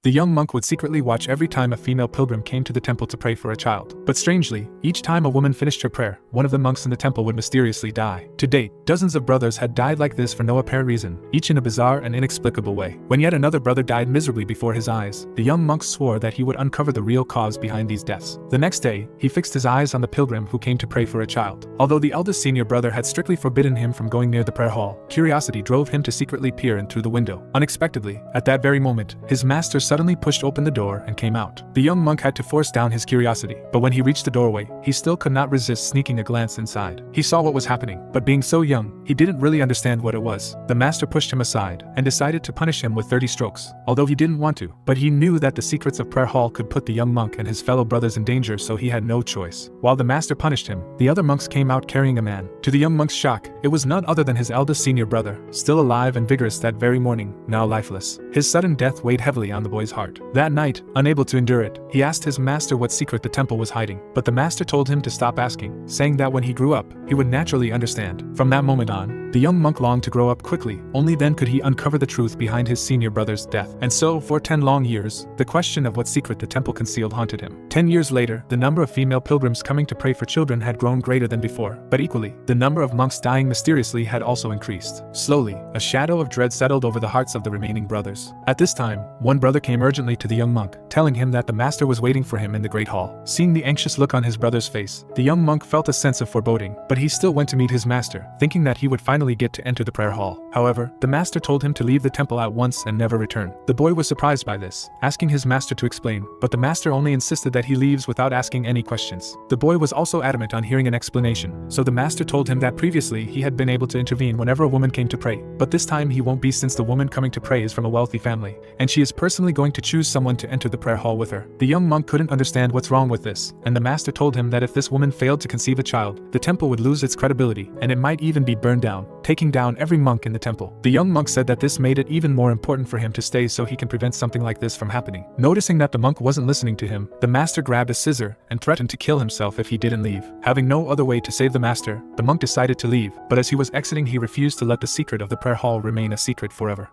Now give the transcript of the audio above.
The young monk would secretly watch every time a female pilgrim came to the temple to pray for a child. But strangely, each time a woman finished her prayer, one of the monks in the temple would mysteriously die. To date, dozens of brothers had died like this for no apparent reason, each in a bizarre and inexplicable way. When yet another brother died miserably before his eyes, the young monk swore that he would uncover the real cause behind these deaths. The next day, he fixed his eyes on the pilgrim who came to pray for a child. Although the eldest senior brother had strictly forbidden him from going near the prayer hall, curiosity drove him to secretly peer in through the window. Unexpectedly, at that very moment, his master suddenly pushed open the door and came out. The young monk had to force down his curiosity, but when he reached the doorway, he still could not resist sneaking a glance inside. He saw what was happening, but being so young, he didn't really understand what it was. The master pushed him aside and decided to punish him with 30 strokes, although he didn't want to, but he knew that the secrets of prayer hall could put the young monk and his fellow brothers in danger, so he had no choice. While the master punished him, the other monks came out carrying a man. To the young monk's shock, it was none other than his eldest senior brother, still alive and vigorous that very morning, now lifeless. His sudden death weighed heavily on the boy's heart. That night, unable to endure it, he asked his master what secret the temple was hiding, but the master told him to stop asking, saying that when he grew up, he would naturally understand. From that moment on, the young monk longed to grow up quickly, only then could he uncover the truth behind his senior brother's death. And so, for 10 long years, the question of what secret the temple concealed haunted him. 10 years later, the number of female pilgrims coming to pray for children had grown greater than before, but equally, the number of monks dying mysteriously had also increased. Slowly, a shadow of dread settled over the hearts of the remaining brothers. At this time, one brother came urgently to the young monk, telling him that the master was waiting for him in the great hall. Seeing the anxious look on his brother's face, the young monk felt a sense of foreboding, but he still went to meet his master, thinking that he would finally get to enter the prayer hall. However, the master told him to leave the temple at once and never return. The boy was surprised by this, asking his master to explain, but the master only insisted that he leaves without asking any questions. The boy was also adamant on hearing an explanation, so the master told him that previously he had been able to intervene whenever a woman came to pray, but this time he won't be, since the woman coming to pray is from a wealthy family, and she is personally going to choose someone to enter the prayer hall with her. The young monk couldn't understand what's wrong with this, and the master told him that if this woman failed to conceive a child, the temple would lose its credibility, and it might even be burned down, taking down every monk in the temple. The young monk said that this made it even more important for him to stay so he can prevent something like this from happening. Noticing that the monk wasn't listening to him, the master grabbed a scissor and threatened to kill himself if he didn't leave. Having no other way to save the master, the monk decided to leave, but as he was exiting, he refused to let the secret of the prayer hall remain a secret forever.